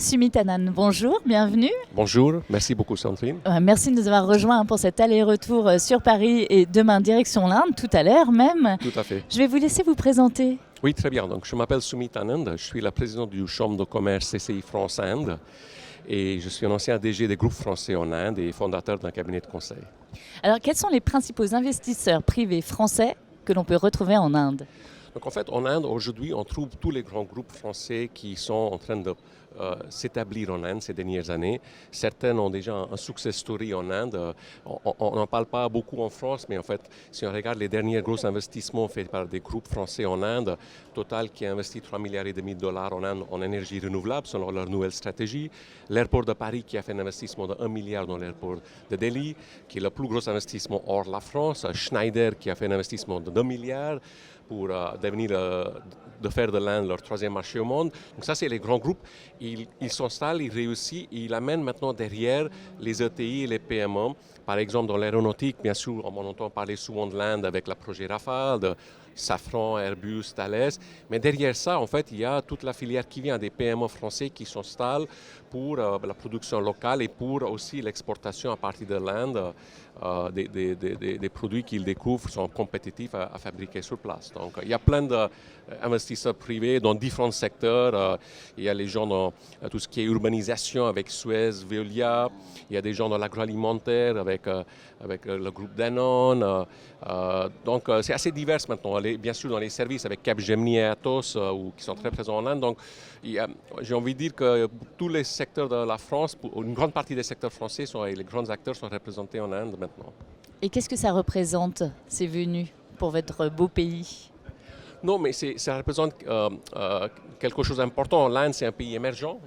Sumit Anand, bonjour, bienvenue. Bonjour, merci beaucoup Sandrine. Merci de nous avoir rejoints pour cet aller-retour sur Paris et demain direction l'Inde, tout à l'heure même. Tout à fait. Je vais vous laisser vous présenter. Oui, très bien. Donc, je m'appelle Sumit Anand, je suis la présidente du Chambre de commerce CCI France-Inde et je suis un ancien DG des groupes français en Inde et fondateur d'un cabinet de conseil. Alors, quels sont les principaux investisseurs privés français que l'on peut retrouver en Inde ? Donc en fait, en Inde, aujourd'hui, on trouve tous les grands groupes français qui sont en train de s'établir en Inde ces dernières années. Certains ont déjà un success story en Inde. On n'en parle pas beaucoup en France, mais en fait, si on regarde les derniers gros investissements faits par des groupes français en Inde, Total qui a investi 3,5 milliards de dollars en Inde en énergie renouvelable selon leur nouvelle stratégie. L'aéroport de Paris qui a fait un investissement de 1 milliard dans l'aéroport de Delhi, qui est le plus gros investissement hors la France. Schneider qui a fait un investissement de 2 milliards pour de faire de l'Inde leur troisième marché au monde. Donc ça, c'est les grands groupes. Ils s'installent, ils réussissent, ils amènent maintenant derrière les ETI et les PME. Par exemple, dans l'aéronautique, bien sûr, on entend parler souvent de l'Inde avec le projet Rafale, de Safran, Airbus, Thales. Mais derrière ça, en fait, il y a toute la filière qui vient des PME français qui s'installent pour la production locale et pour aussi l'exportation à partir de l'Inde des produits qu'ils découvrent sont compétitifs à fabriquer sur place. Donc, il y a plein d'investisseurs privés dans différents secteurs. Il y a les gens dans tout ce qui est urbanisation avec Suez, Veolia. Il y a des gens dans l'agroalimentaire avec le groupe Danone. Donc, c'est assez divers maintenant. Bien sûr, dans les services avec Capgemini et Atos qui sont très présents en Inde. Donc, j'ai envie de dire que tous les secteurs de la France, une grande partie des secteurs français et les grands acteurs sont représentés en Inde maintenant. Et qu'est-ce que ça représente, ces venues, pour votre beau pays ? Non, mais ça représente quelque chose d'important. L'Inde, c'est un pays émergent.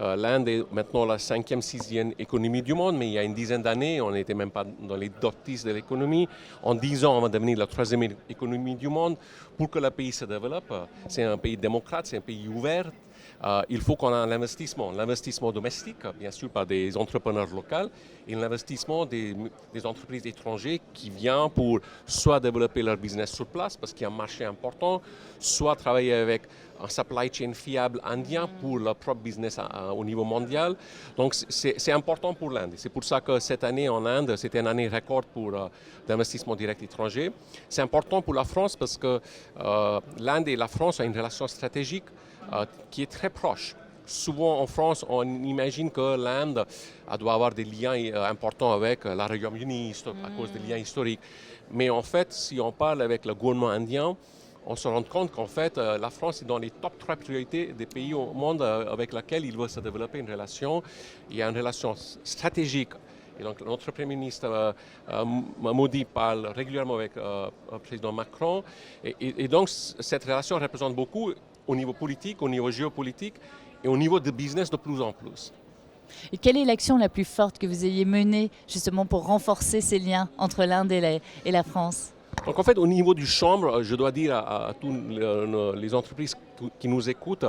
L'Inde est maintenant la 5e, 6e économie du monde, mais il y a une dizaine d'années, on n'était même pas dans les top 10 de l'économie. En 10 ans, on va devenir la 3e économie du monde. Pour que le pays se développe, c'est un pays démocrate, c'est un pays ouvert. Il faut qu'on ait l'investissement domestique, bien sûr, par des entrepreneurs locaux, et l'investissement des entreprises étrangères qui viennent pour soit développer leur business sur place, parce qu'il y a un marché important, soit travailler avec un supply chain fiable indien pour leur propre business au niveau mondial. Donc, c'est important pour l'Inde. C'est pour ça que cette année en Inde, c'était une année record pour l'investissement direct étranger. C'est important pour la France parce que l'Inde et la France ont une relation stratégique qui est très proche. Souvent en France, on imagine que l'Inde doit avoir des liens importants avec le Royaume-Uni à cause des liens historiques. Mais en fait, si on parle avec le gouvernement indien, on se rend compte qu'en fait, la France est dans les top 3 priorités des pays au monde avec lesquels il veut se développer une relation. Il y a une relation stratégique. Et donc, notre Premier ministre Modi parle régulièrement avec le président Macron. Et donc, cette relation représente beaucoup au niveau politique, au niveau géopolitique et au niveau de business de plus en plus. Et quelle est l'action la plus forte que vous ayez menée justement pour renforcer ces liens entre l'Inde et la France ? Donc en fait, au niveau du chambre, je dois dire à toutes les entreprises qui nous écoutent,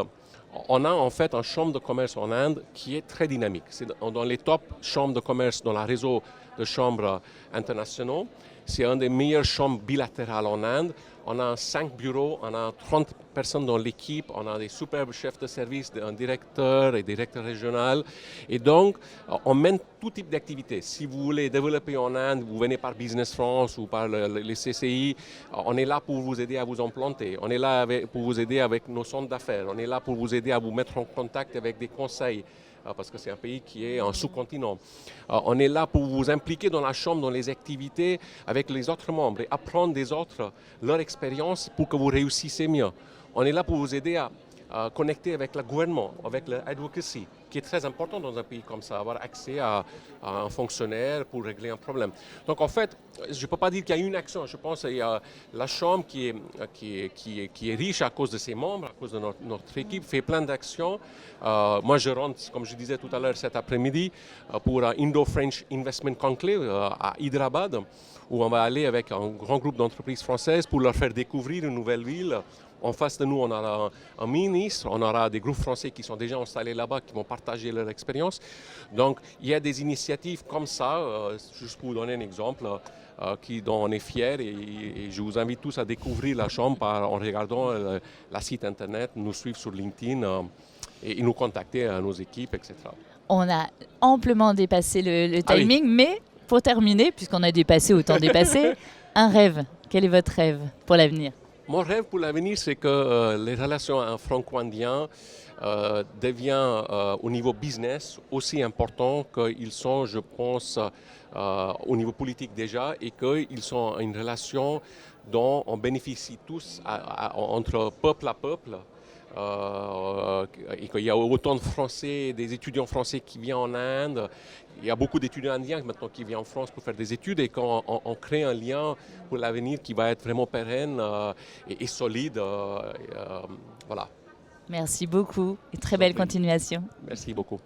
on a en fait un chambre de commerce en Inde qui est très dynamique. C'est dans les top chambres de commerce dans le réseau de chambres internationaux. C'est un des meilleures chambres bilatérales en Inde. On a 5 bureaux, on a 30 personnes dans l'équipe, on a des superbes chefs de service, un directeur et directeur régional. Et donc, on mène tout type d'activité. Si vous voulez développer en Inde, vous venez par Business France ou par les CCI, on est là pour vous aider à vous implanter. On est là pour vous aider avec nos centres d'affaires. On est là pour vous aider à vous mettre en contact avec des conseils, parce que c'est un pays qui est un sous-continent. On est là pour vous impliquer dans la chambre, dans les activités avec les autres membres et apprendre des autres leur expérience pour que vous réussissiez mieux. On est là pour vous aider à connecter avec le gouvernement, avec l'advocacy, qui est très important dans un pays comme ça, avoir accès à un fonctionnaire pour régler un problème. Donc en fait, je ne peux pas dire qu'il y a une action. Je pense qu'il y a la Chambre qui est riche à cause de ses membres, à cause de notre équipe, fait plein d'actions. Moi, je rentre, comme je disais tout à l'heure, cet après-midi pour Indo-French Investment Conclave à Hyderabad, où on va aller avec un grand groupe d'entreprises françaises pour leur faire découvrir une nouvelle ville. En face de nous, on aura un ministre, on aura des groupes français qui sont déjà installés là-bas, qui vont partager leur expérience. Donc, il y a des initiatives comme ça, juste pour vous donner un exemple, dont on est fiers. Et je vous invite tous à découvrir la Chambre en regardant la site internet, nous suivre sur LinkedIn. et nous contacter à nos équipes, etc. On a amplement dépassé le Ah oui. timing, mais pour terminer, puisqu'on a dépassé autant dépassé, un rêve. Quel est votre rêve pour l'avenir? Mon rêve pour l'avenir, c'est que les relations franco-indiennes deviennent au niveau business aussi importants qu'ils sont, je pense, au niveau politique déjà, et qu'ils sont une relation dont on bénéficie tous entre peuple à peuple. Et qu'il y a autant de Français, des étudiants français qui viennent en Inde. Il y a beaucoup d'étudiants indiens maintenant qui viennent en France pour faire des études, et quand on crée un lien pour l'avenir qui va être vraiment pérenne et solide. Voilà. Merci beaucoup et très belle continuation. Merci beaucoup.